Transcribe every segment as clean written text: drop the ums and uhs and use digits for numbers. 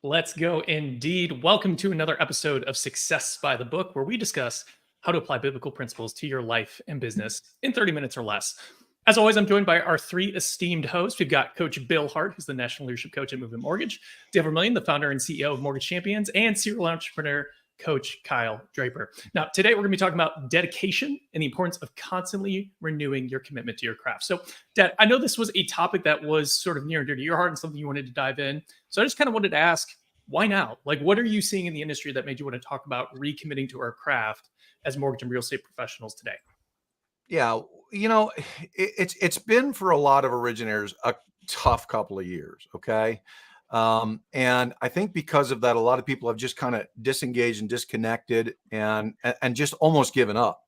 Let's go indeed. Welcome to another episode of Success by the Book, where we discuss how to apply biblical principles to your life and business in 30 minutes or less. As always, I'm joined by our three esteemed hosts. We've got Coach Bill Hart, who's the National Leadership Coach at Movement Mortgage, Vermillion, the founder and CEO of Mortgage Champions, and serial entrepreneur Coach Kyle Draper. Now, today we're going to be talking about dedication and the importance of constantly renewing your commitment to your craft. So, Dad, I know this was a topic that was sort of near and dear to your heart and something you wanted to dive in. So I just kind of wanted to ask, why now? Like, what are you seeing in the industry that made you want to talk about recommitting to our craft as mortgage and real estate professionals today? Yeah, it's been for a lot of originators a tough couple of years, okay? And I think because of that, a lot of people have just kind of disengaged and disconnected and just almost given up.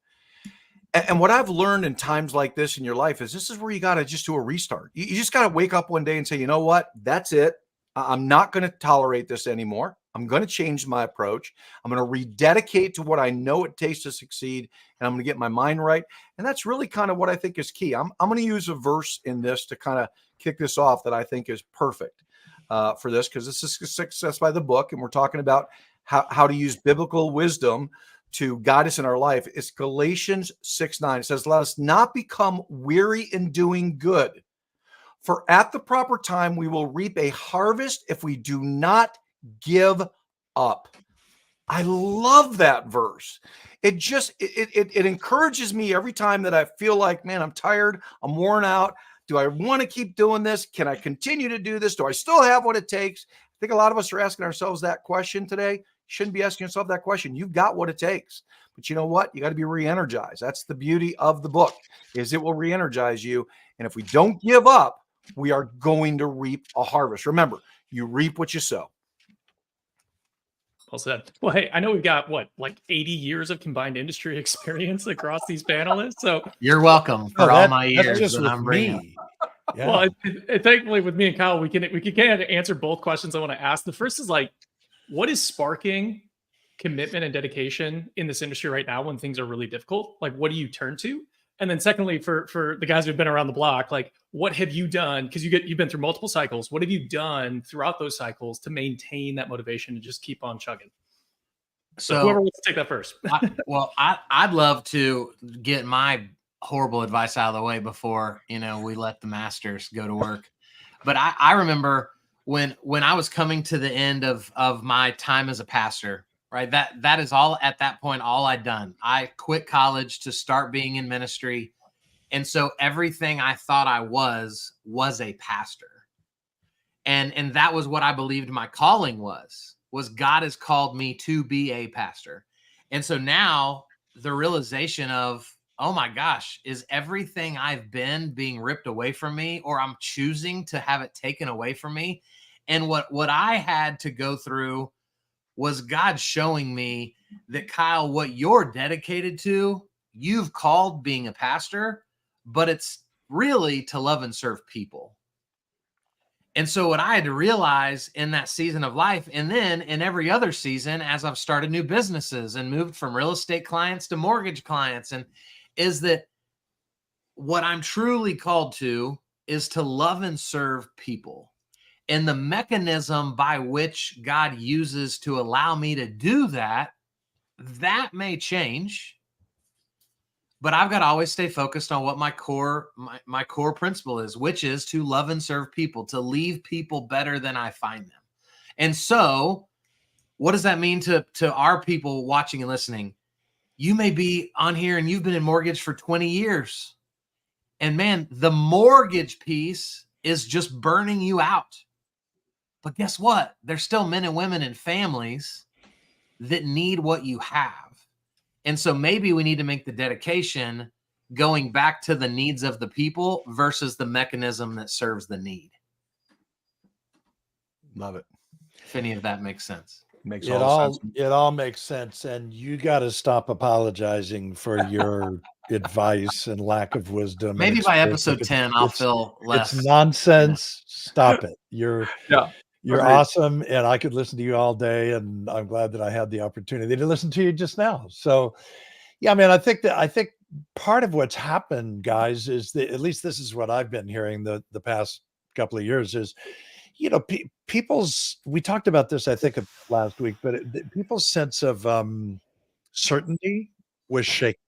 And what I've learned in times like this in your life is this is where you got to just do a restart. You just got to wake up one day and say, you know what? That's it. I'm not going to tolerate this anymore. I'm going to change my approach. I'm going to rededicate to what I know it takes to succeed, and I'm going to get my mind right. And that's really kind of what I think is key. I'm going to use a verse in this to kind of kick this off that I think is perfect for this, because this is Success by the Book, and we're talking about how to use biblical wisdom to guide us in our life. It's Galatians 6:9. It says, let us not become weary in doing good, for at the proper time we will reap a harvest if we do not give up. I love that verse. It just, it encourages me every time that I feel like, man, I'm tired, I'm worn out. Do I want to keep doing this? Can I continue to do this? Do I still have what it takes? I think a lot of us are asking ourselves that question today. You shouldn't be asking yourself that question. You've got what it takes. But you know what? You got to be re-energized. That's the beauty of the book, is it will re-energize you. And if we don't give up, we are going to reap a harvest. Remember, you reap what you sow. Well said. Well, hey, I know we've got like 80 years of combined industry experience across these panelists. So you're welcome for all my years just that with I'm bringing. me. Yeah. Well, thankfully with me and Kyle, we can kind of answer both questions I want to ask. The first is like, what is sparking commitment and dedication in this industry right now when things are really difficult? Like, what do you turn to? And then secondly, for the guys who've been around the block, like, what have you done? Because you've been through multiple cycles. What have you done throughout those cycles to maintain that motivation and just keep on chugging? So whoever wants to take that first. I'd love to get my horrible advice out of the way before, we let the masters go to work. But I remember when I was coming to the end of my time as a pastor, right? That is all at that point, all I'd done. I quit college to start being in ministry. And so everything I thought I was a pastor. And that was what I believed my calling was God has called me to be a pastor. And so now the realization of, oh my gosh, is everything I've been being ripped away from me, or I'm choosing to have it taken away from me? And what I had to go through was God showing me that, Kyle, what you're dedicated to, you've called being a pastor, but it's really to love and serve people. And so what I had to realize in that season of life, and then in every other season, as I've started new businesses and moved from real estate clients to mortgage clients, and is that what I'm truly called to is to love and serve people. And the mechanism by which God uses to allow me to do that may change, but I've got to always stay focused on what my core principle is, which is to love and serve people, to leave people better than I find them. And so what does that mean to our people watching and listening? You may be on here and you've been in mortgage for 20 years. And man, the mortgage piece is just burning you out. But guess what? There's still men and women and families that need what you have. And so maybe we need to make the dedication going back to the needs of the people versus the mechanism that serves the need. Love it. If any of that makes sense. Makes It all makes sense. And you got to stop apologizing for your advice and lack of wisdom. Maybe by episode 10, I'll feel less. It's nonsense. Stop it. You're awesome. And I could listen to you all day. And I'm glad that I had the opportunity to listen to you just now. So yeah, man, I think part of what's happened, guys, is that, at least this is what I've been hearing the past couple of years, is we talked about this, I think, last week, but people's sense of certainty was shaken.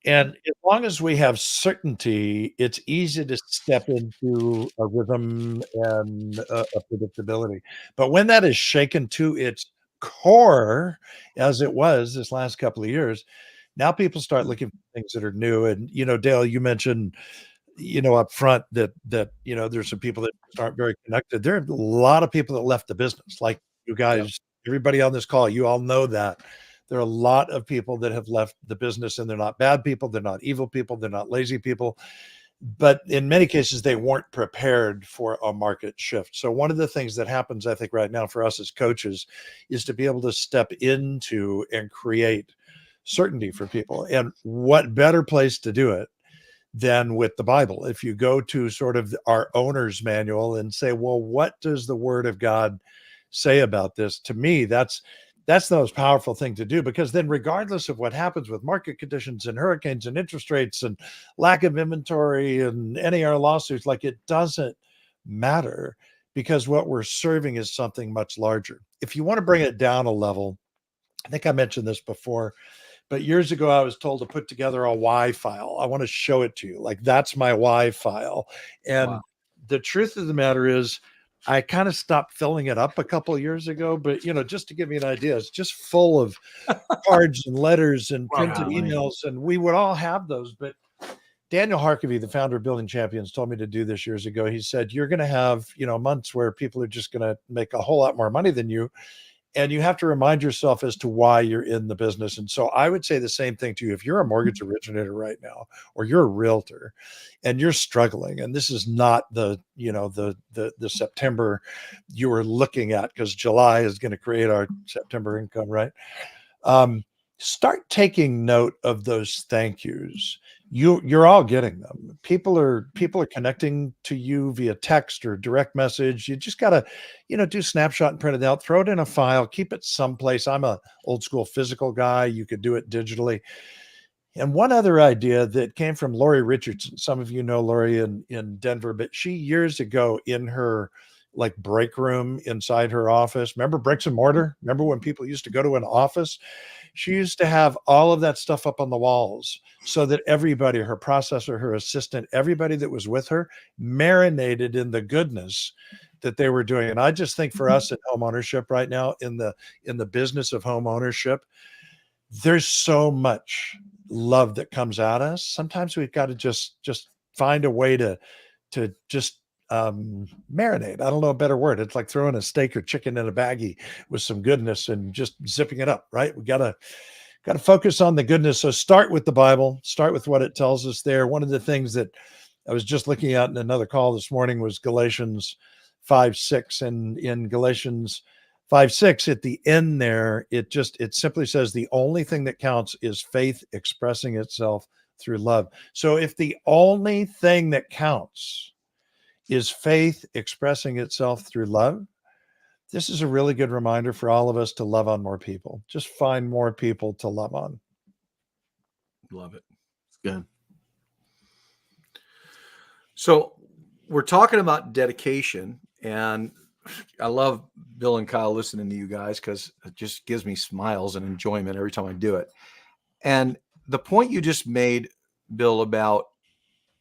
And as long as we have certainty, it's easy to step into a rhythm and a predictability. But when that is shaken to its core, as it was this last couple of years, now people start looking for things that are new. And, Dale, you mentioned, up front that, there's some people that aren't very connected. There are a lot of people that left the business, like you guys, everybody on this call, you all know that. There are a lot of people that have left the business, and they're not bad people. They're not evil people. They're not lazy people. But in many cases, they weren't prepared for a market shift. So one of the things that happens, I think, right now for us as coaches is to be able to step into and create certainty for people. And what better place to do it than with the Bible? If you go to sort of our owner's manual and say, well, what does the Word of God say about this? To me, that's the most powerful thing to do, because then regardless of what happens with market conditions and hurricanes and interest rates and lack of inventory and NAR lawsuits, like, it doesn't matter, because what we're serving is something much larger. If you want to bring it down a level, I think I mentioned this before, but years ago I was told to put together a why file. I want to show it to you. Like, that's my why file. And the truth of the matter is, I kind of stopped filling it up a couple of years ago, but just to give you an idea, it's just full of cards and letters and printed emails, and we would all have those. But Daniel Harkavy, the founder of Building Champions, told me to do this years ago. He said, you're going to have, months where people are just going to make a whole lot more money than you. And you have to remind yourself as to why you're in the business. And so I would say the same thing to you. If you're a mortgage originator right now, or you're a realtor and you're struggling, and this is not the September you were looking at, because July is going to create our September income, right? Start taking note of those thank yous. You're all getting them. People are connecting to you via text or direct message. You just got to, do snapshot and print it out, throw it in a file, keep it someplace. I'm a old school physical guy. You could do it digitally. And one other idea that came from Lori Richardson. Some of you know Lori in Denver, but she years ago, in her break room inside her office, remember bricks and mortar? Remember when people used to go to an office? She used to have all of that stuff up on the walls so that everybody, her processor, her assistant, everybody that was with her, marinated in the goodness that they were doing. And I just think for us in home ownership right now, in the business of home ownership, there's so much love that comes at us. Sometimes we've got to just find a way to just marinate. I don't know a better word. It's like throwing a steak or chicken in a baggie with some goodness and just zipping it up, right? We gotta focus on the goodness. So start with the Bible, start with what it tells us there. One of the things that I was just looking at in another call this morning was Galatians 5:6. And in Galatians 5:6, at the end there, it simply says the only thing that counts is faith expressing itself through love. So if the only thing that counts is faith expressing itself through love, this is a really good reminder for all of us to love on more people. Just find more people to love on. Love it. It's good. So we're talking about dedication, and I love Bill and Kyle listening to you guys, because it just gives me smiles and enjoyment every time I do it. And the point you just made, Bill, about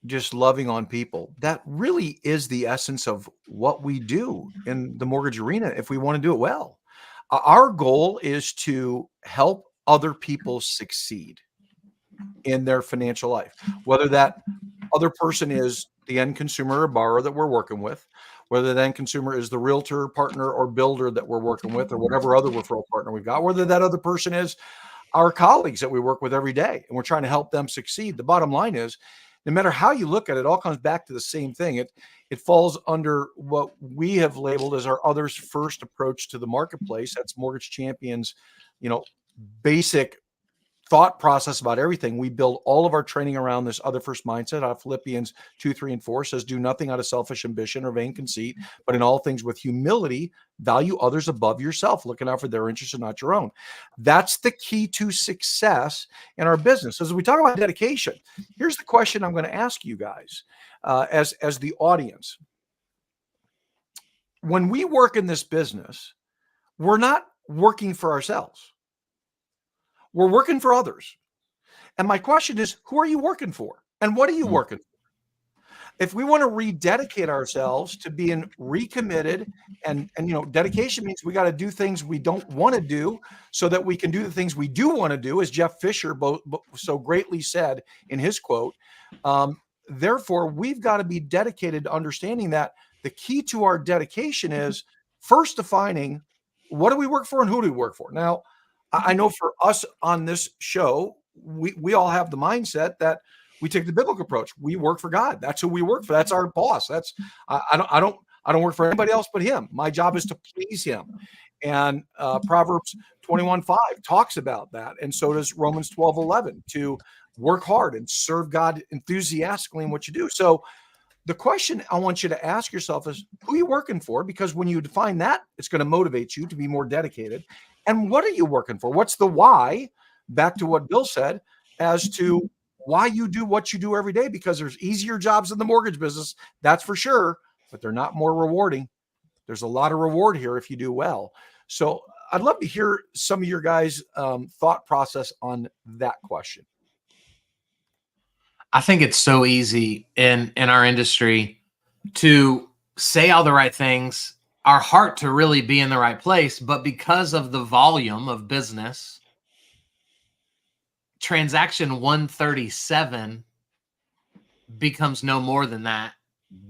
just loving on people, that really is the essence of what we do in the mortgage arena if we want to do it well. Our goal is to help other people succeed in their financial life, whether that other person is the end consumer or borrower that we're working with, whether that end consumer is the realtor partner or builder that we're working with, or whatever other referral partner we've got, whether that other person is our colleagues that we work with every day and we're trying to help them succeed. The bottom line is, no matter how you look at it, it all comes back to the same thing. It falls under what we have labeled as our others first approach to the marketplace. That's Mortgage Champions, basic thought process about everything. We build all of our training around this other first mindset. Out of Philippians 2:3-4 says, do nothing out of selfish ambition or vain conceit, but in all things with humility, value others above yourself, looking out for their interests and not your own. That's the key to success in our business. As we talk about dedication, here's the question I'm going to ask you guys as the audience. when we work in this business, we're not working for ourselves. We're working for others. And my question is, who are you working for? And what are you working for? If we want to rededicate ourselves to being recommitted, and dedication means we got to do things we don't want to do so that we can do the things we do want to do, as Jeff Fisher so greatly said in his quote. Therefore, we've got to be dedicated to understanding that the key to our dedication is first defining what do we work for and who do we work for. Now, I know for us on this show, we all have the mindset that we take the biblical approach. We work for God. That's who we work for. That's our boss. That's I don't work for anybody else but him. My job is to please him. And Proverbs 21:5 talks about that. And so does Romans 12:11, to work hard and serve God enthusiastically in what you do. So the question I want you to ask yourself is, who are you working for? Because when you define that, it's going to motivate you to be more dedicated. And what are you working for? What's the why? Back to what Bill said as to why you do what you do every day, because there's easier jobs in the mortgage business, that's for sure, but they're not more rewarding. There's a lot of reward here if you do well. So I'd love to hear some of your guys' thought process on that question. I think it's so easy in our industry to say all the right things, our heart to really be in the right place, but because of the volume of business, transaction 137 becomes no more than that,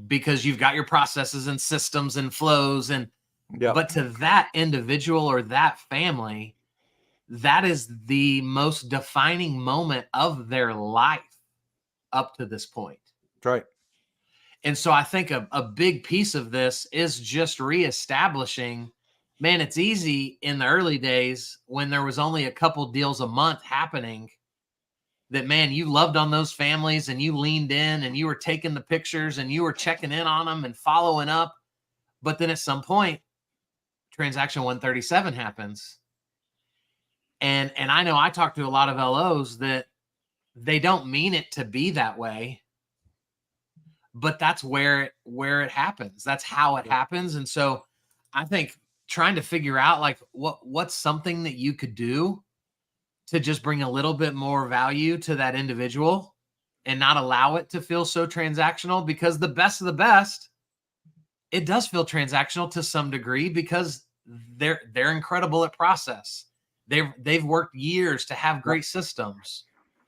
because you've got your processes and systems and flows, and but to that individual or that family, that is the most defining moment of their life up to this point. Right. And so I think a big piece of this is just reestablishing, man, it's easy in the early days when there was only a couple deals a month happening, that, man, you loved on those families and you leaned in and you were taking the pictures and you were checking in on them and following up. But then at some point, transaction 137 happens. And I know I talk to a lot of LOs that they don't mean it to be that way, but that's where it happens. That's how it happens. And so I think trying to figure out, like, what's something that you could do to just bring a little bit more value to that individual and not allow it to feel so transactional, because the best of the best, it does feel transactional to some degree, because they're incredible at process. They've worked years to have great systems.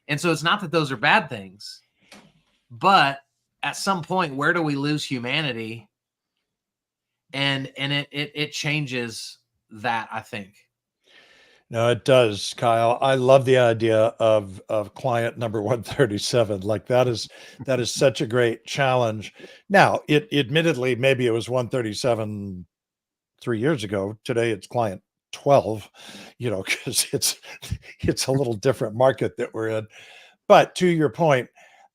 And so it's not that those are bad things, but at some point, where do we lose humanity? And it changes that, I think. No, it does, Kyle. I love the idea of client number 137. Like that is such a great challenge. Now, admittedly, maybe it was 137 3 years ago. Today it's client 12, because it's a little different market that we're in. But to your point,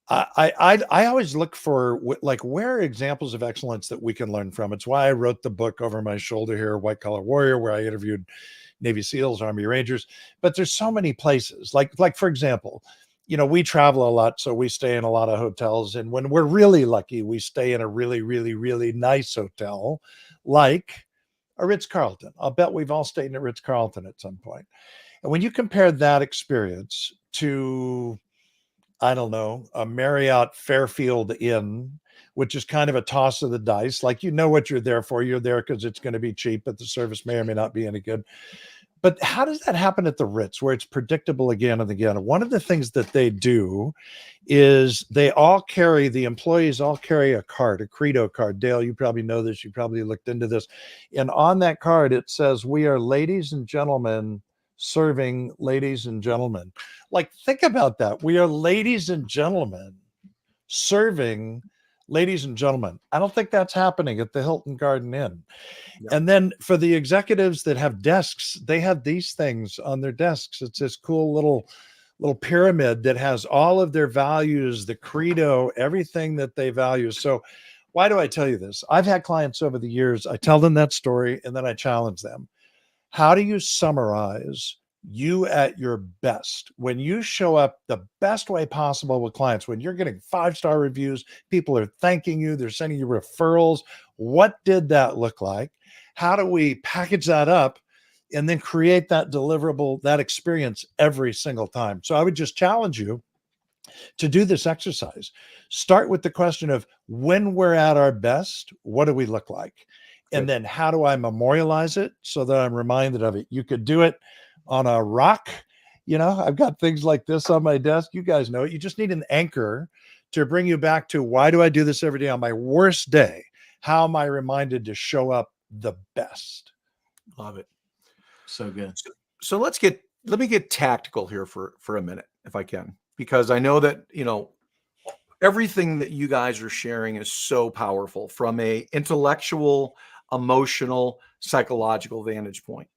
I always look for where are examples of excellence that we can learn from. It's why I wrote the book over my shoulder here, White Collar Warrior, where I interviewed Navy SEALs, Army Rangers. But there's so many places. Like for example, we travel a lot, so we stay in a lot of hotels. And when we're really lucky, we stay in a really, really, really nice hotel, like a Ritz-Carlton. I'll bet we've all stayed in a Ritz-Carlton at some point. And when you compare that experience to, I don't know, a Marriott Fairfield Inn, which is kind of a toss of the dice. Like, what you're there for. You're there because it's going to be cheap, but the service may or may not be any good. But how does that happen at the Ritz, where it's predictable again and again? One of the things that they do is the employees all carry a card, a credo card. Dale, you probably know this. You probably looked into this. And on that card, it says, "We are ladies and gentlemen serving ladies and gentlemen." Like, think about that. We are ladies and gentlemen serving ladies and gentlemen. I don't think that's happening at the Hilton Garden Inn. Yeah. And then for the executives that have desks, they have these things on their desks. It's this cool little pyramid that has all of their values, the credo, everything that they value. So why do I tell you this? I've had clients over the years, I tell them that story and then I challenge them. How do you summarize you at your best, when you show up the best way possible with clients, when you're getting 5-star reviews, people are thanking you, they're sending you referrals. What did that look like? How do we package that up and then create that deliverable, that experience every single time? So I would just challenge you to do this exercise. Start with the question of, when we're at our best, what do we look like? And then how do I memorialize it so that I'm reminded of it? You could do it on a rock. I've got things like this on my desk. You guys know it. You just need an anchor to bring you back to, why do I do this every day on my worst day? How am I reminded to show up the best? Love it. So good. So let me get tactical here for a minute, if I can, because I know that, everything that you guys are sharing is so powerful from a intellectual, emotional, psychological vantage point.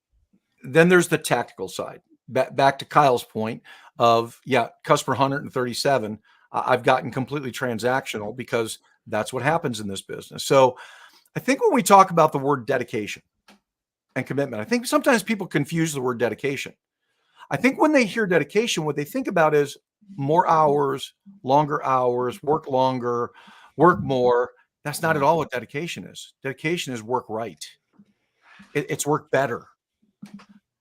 Then there's the tactical side. Back to Kyle's point of, customer 137, I've gotten completely transactional because that's what happens in this business. So I think when we talk about the word dedication and commitment, I think sometimes people confuse the word dedication. I think when they hear dedication, what they think about is more hours, longer hours, work longer, work more. That's not at all what dedication is. Dedication is work right. It's work better.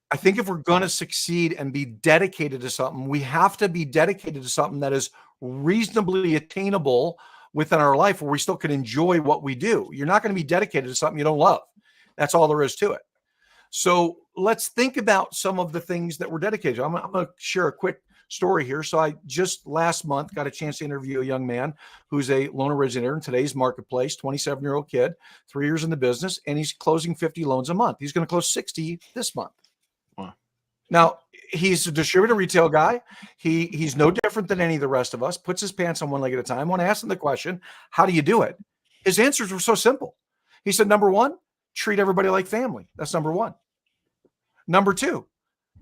I think if we're going to succeed and be dedicated to something, we have to be dedicated to something that is reasonably attainable within our life, where we still can enjoy what we do. You're not going to be dedicated to something you don't love. That's all there is to it. So let's think about some of the things that we're dedicated to. I'm going to share a quick story here. So I just last month got a chance to interview a young man who's a loan originator in today's marketplace, 27-year-old kid, 3 years in the business, and he's closing 50 loans a month. He's going to close 60 this month. Wow. Now, he's a distributor retail guy. He's no different than any of the rest of us, puts his pants on one leg at a time. When I asked him the question, how do you do it? His answers were so simple. He said, number one, treat everybody like family. That's number one. Number two,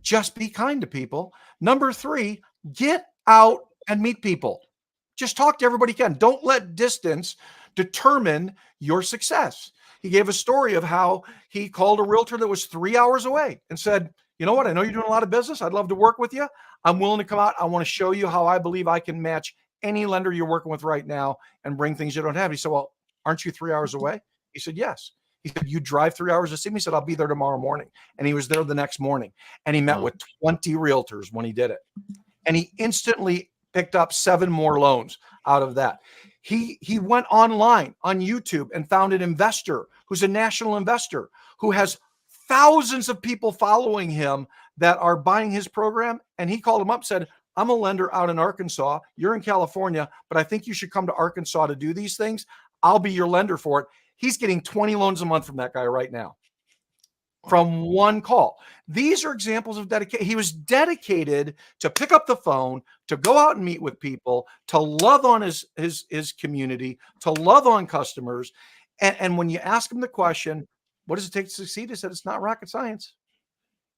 just be kind to people. Number three, get out and meet people. Just talk to everybody you can. Don't let distance determine your success. He gave a story of how he called a realtor that was 3 hours away and said, you know what? I know you're doing a lot of business. I'd love to work with you. I'm willing to come out. I want to show you how I believe I can match any lender you're working with right now and bring things you don't have. He said, well, aren't you 3 hours away? He said, yes. He said, you drive 3 hours to see me? He said, I'll be there tomorrow morning. And he was there the next morning. And he met with 20 realtors when he did it. And he instantly picked up 7 more loans out of that. He went online on YouTube and found an investor who's a national investor who has thousands of people following him that are buying his program. And he called him up, said, I'm a lender out in Arkansas. You're in California, but I think you should come to Arkansas to do these things. I'll be your lender for it. He's getting 20 loans a month from that guy right now from one call. These are examples of dedication. He was dedicated to pick up the phone, to go out and meet with people, to love on his community, to love on customers. And when you ask him the question, what does it take to succeed? He said, it's not rocket science.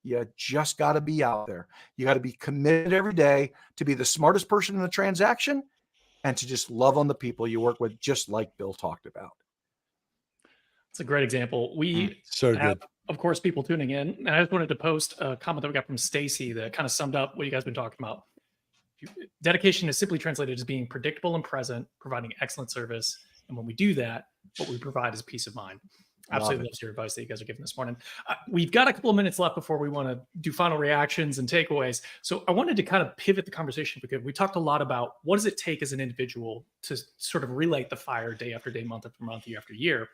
You just got to be out there. You got to be committed every day to be the smartest person in the transaction and to just love on the people you work with, just like Bill talked about. It's a great example. We So have, good. of course, people tuning in. And I just wanted to post a comment that we got from Stacy that kind of summed up what you guys have been talking about. Dedication is simply translated as being predictable and present, providing excellent service. And when we do that, what we provide is peace of mind. Absolutely loves your advice that you guys are giving this morning. We've got a couple of minutes left before we want to do final reactions and takeaways. So I wanted to kind of pivot the conversation because we talked a lot about what does it take as an individual to sort of relight the fire day after day, month after month, year after year.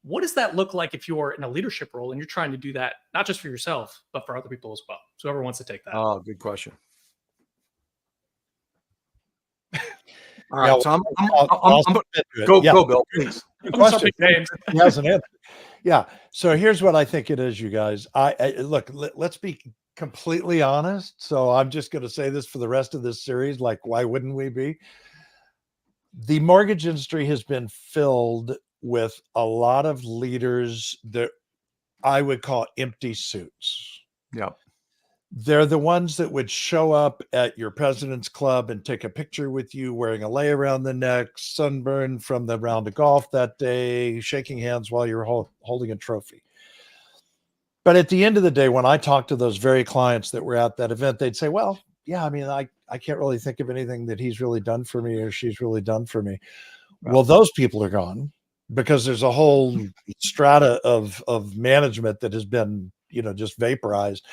What does that look like if you're in a leadership role and you're trying to do that, not just for yourself, but for other people as well? So whoever wants to take that. Oh, good question. All right, so go, Bill, please. He hasn't answered. Yeah. So here's what I think it is, you guys. Look, let's be completely honest. So I'm just going to say this for the rest of this series. Like, why wouldn't we be? The mortgage industry has been filled with a lot of leaders that I would call empty suits. Yeah. They're the ones that would show up at your president's club and take a picture with you wearing a lei around the neck, sunburn from the round of golf that day, shaking hands while you're holding a trophy. But at the end of the day, when I talk to those very clients that were at that event, they'd say, well, yeah, I mean, I can't really think of anything that he's really done for me or she's really done for me. Well, those people are gone because there's a whole strata of management that has been, just vaporized.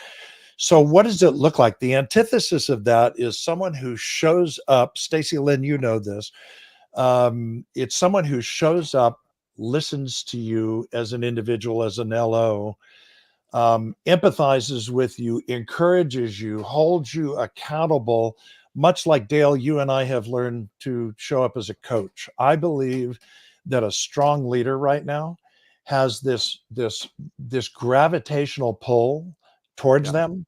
So what does it look like? The antithesis of that is someone who shows up. Stacy Lynn, you know this. It's someone who shows up, listens to you as an individual, as an LO, empathizes with you, encourages you, holds you accountable, much like Dale, you and I have learned to show up as a coach. I believe that a strong leader right now has this gravitational pull towards them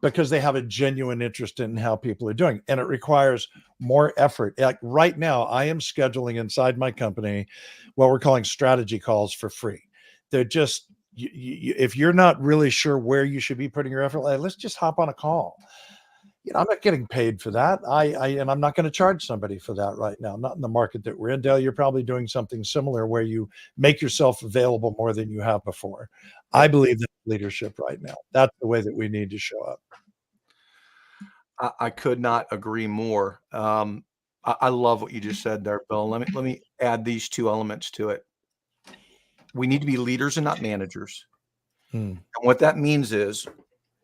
because they have a genuine interest in how people are doing. And it requires more effort. Like right now, I am scheduling inside my company what we're calling strategy calls for free. They're just, if you're not really sure where you should be putting your effort, let's just hop on a call. I'm not getting paid for that. And I'm not going to charge somebody for that right now, not in the market that we're in. Dale, you're probably doing something similar where you make yourself available more than you have before. I believe that's leadership right now. That's the way that we need to show up. I could not agree more. I love what you just said there, Bill. Let me add these two elements to it. We need to be leaders and not managers. And what that means is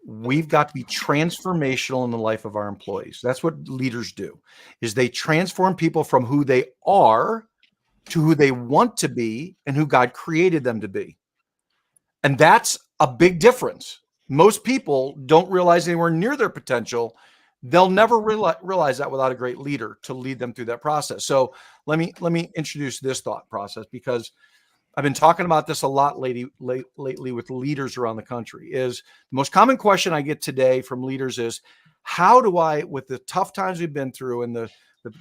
we've got to be transformational in the life of our employees. That's what leaders do, is they transform people from who they are to who they want to be and who God created them to be. And that's a big difference. Most people don't realize anywhere near their potential. They'll never realize that without a great leader to lead them through that process. So let me introduce this thought process, because I've been talking about this a lot lately with leaders around the country. Is the most common question I get today from leaders is, how do I, with the tough times we've been through and the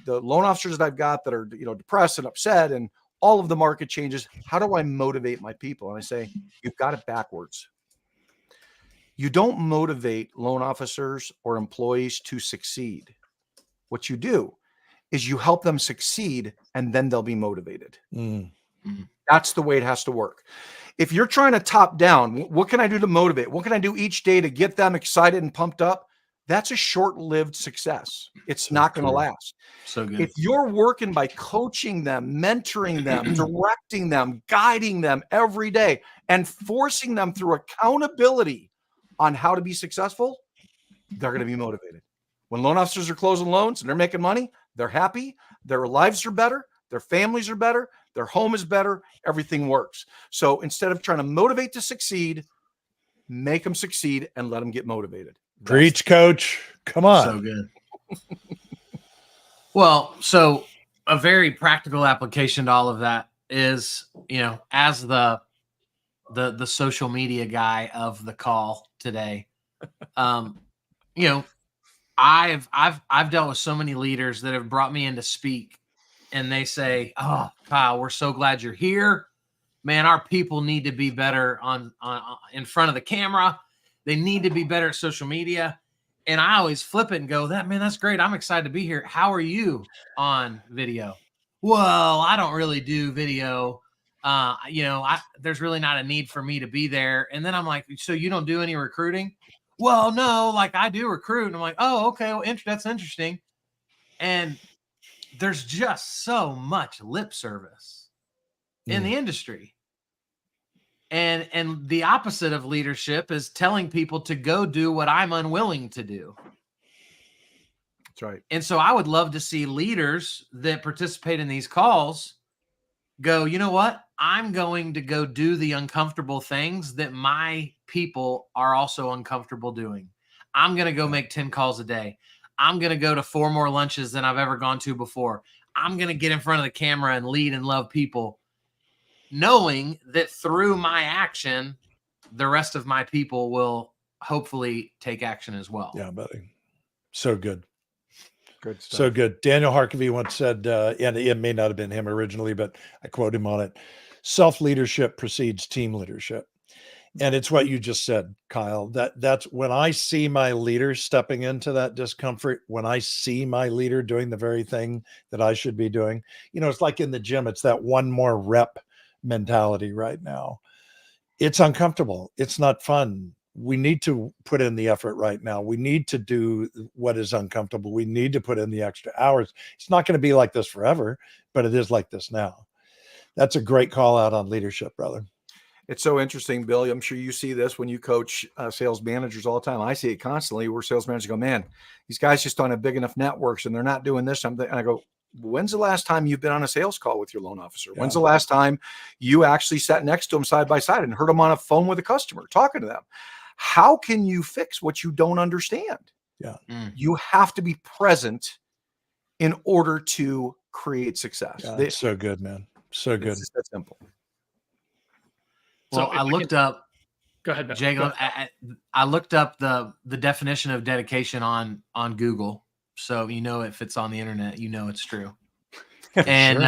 loan officers that I've got that are depressed and upset and all of the market changes, how do I motivate my people? And I say, you've got it backwards. You don't motivate loan officers or employees to succeed. What you do is you help them succeed, and then they'll be motivated. That's the way it has to work. If you're trying to top down, what can I do to motivate? What can I do each day to get them excited and pumped up? That's a short-lived success. It's not going to last. So good. If you're working by coaching them, mentoring them, directing them, guiding them every day, and forcing them through accountability on how to be successful, they're going to be motivated. When loan officers are closing loans and they're making money, they're happy, their lives are better, their families are better, their home is better, everything works. So instead of trying to motivate to succeed, make them succeed and let them get motivated. Preach, coach. Come on. So good. Well, so a very practical application to all of that is, as the social media guy of the call today, I've dealt with so many leaders that have brought me in to speak, and they say, "Oh, Kyle, we're so glad you're here, man. Our people need to be better on in front of the camera. They need to be better at social media." And I always flip it and go, that's great. I'm excited to be here. How are you on video? Well, I don't really do video. There's really not a need for me to be there. And then I'm like, so you don't do any recruiting? Well, no, like I do recruit. And I'm like, oh, okay. Well, that's interesting. And there's just so much lip service in the industry. And the opposite of leadership is telling people to go do what I'm unwilling to do. That's right. And so I would love to see leaders that participate in these calls go, you know what? I'm going to go do the uncomfortable things that my people are also uncomfortable doing. I'm going to go make 10 calls a day. I'm going to go to 4 more lunches than I've ever gone to before. I'm going to get in front of the camera and lead and love people, knowing that through my action, the rest of my people will hopefully take action as well. Yeah, buddy. So good. Good stuff. So good. Daniel Harkavy once said, and it may not have been him originally, but I quote him on it: self-leadership precedes team leadership. And it's what you just said, Kyle. That's when I see my leader stepping into that discomfort, when I see my leader doing the very thing that I should be doing. It's like in the gym, it's that one more rep mentality right now. It's uncomfortable. It's not fun. We need to put in the effort right now. We need to do what is uncomfortable. We need to put in the extra hours. It's not going to be like this forever, but it is like this now. That's a great call out on leadership, brother. It's so interesting, Bill. I'm sure you see this when you coach sales managers all the time. I see it constantly where sales managers go, man, these guys just don't have big enough networks and they're not doing this. And I go, when's the last time you've been on a sales call with your loan officer? Yeah. When's the last time you actually sat next to them side by side and heard them on a phone with a customer talking to them? How can you fix what you don't understand? Yeah. You have to be present in order to create success. Yeah, it's so good, man. So good. It's that simple. Well, So I looked up. Go ahead, Ben. Jacob. I looked up the definition of dedication on Google, so if it's on the internet, it's true. And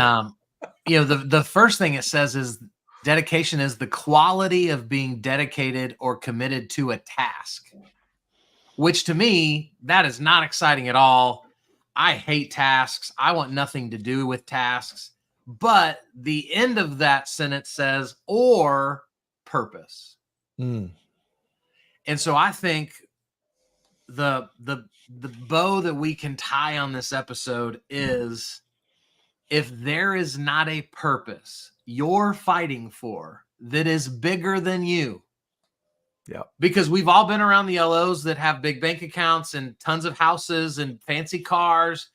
Sure. the first thing it says is dedication is the quality of being dedicated or committed to a task, which to me, that is not exciting at all. I hate tasks. I want nothing to do with tasks. But the end of that sentence says, or purpose. Mm. And so I think the bow that we can tie on this episode is, if there is not a purpose you're fighting for that is bigger than you. Yeah. Because we've all been around the LOs that have big bank accounts and tons of houses and fancy cars.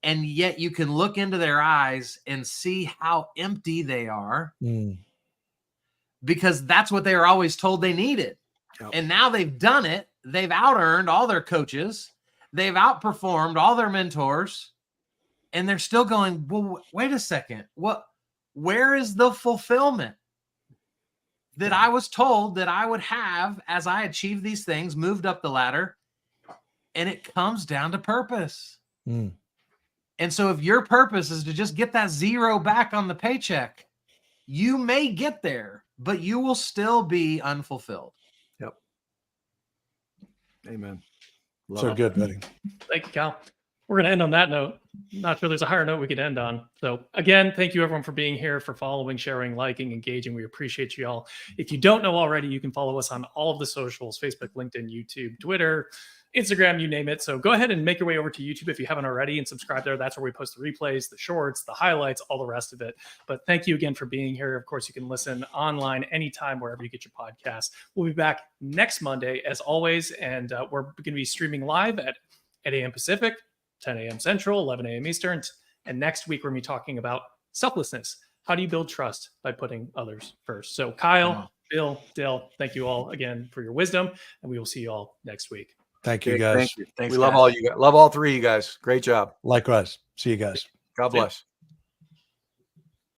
And yet you can look into their eyes and see how empty they are, because that's what they were always told they needed. Yep. And now they've done it. They've out-earned all their coaches. They've outperformed all their mentors. And they're still going, well, wait a second. Where is the fulfillment that I was told that I would have as I achieved these things, moved up the ladder? And it comes down to purpose. And so if your purpose is to just get that zero back on the paycheck, you may get there, but you will still be unfulfilled. Yep. Amen. So good, buddy. Thank you, Kyle. We're going to end on that note. Not sure there's a higher note we could end on. So again, thank you everyone for being here, for following, sharing, liking, engaging. We appreciate you all. If you don't know already, you can follow us on all of the socials: Facebook, LinkedIn, YouTube, Twitter, Instagram, you name it. So go ahead and make your way over to YouTube if you haven't already and subscribe there. That's where we post the replays, the shorts, the highlights, all the rest of it. But thank you again for being here. Of course, you can listen online anytime, wherever you get your podcast. We'll be back next Monday, as always. And we're going to be streaming live at 8 a.m. Pacific, 10 a.m. Central, 11 a.m. Eastern. And next week, we're going to be talking about selflessness. How do you build trust? By putting others first. So Kyle, Bill, Dale, thank you all again for your wisdom. And we will see you all next week. Thank you, guys. Thank you. Thanks, We love guys. all you guys. Love all three of you guys. Great job. Likewise. See you guys. God bless.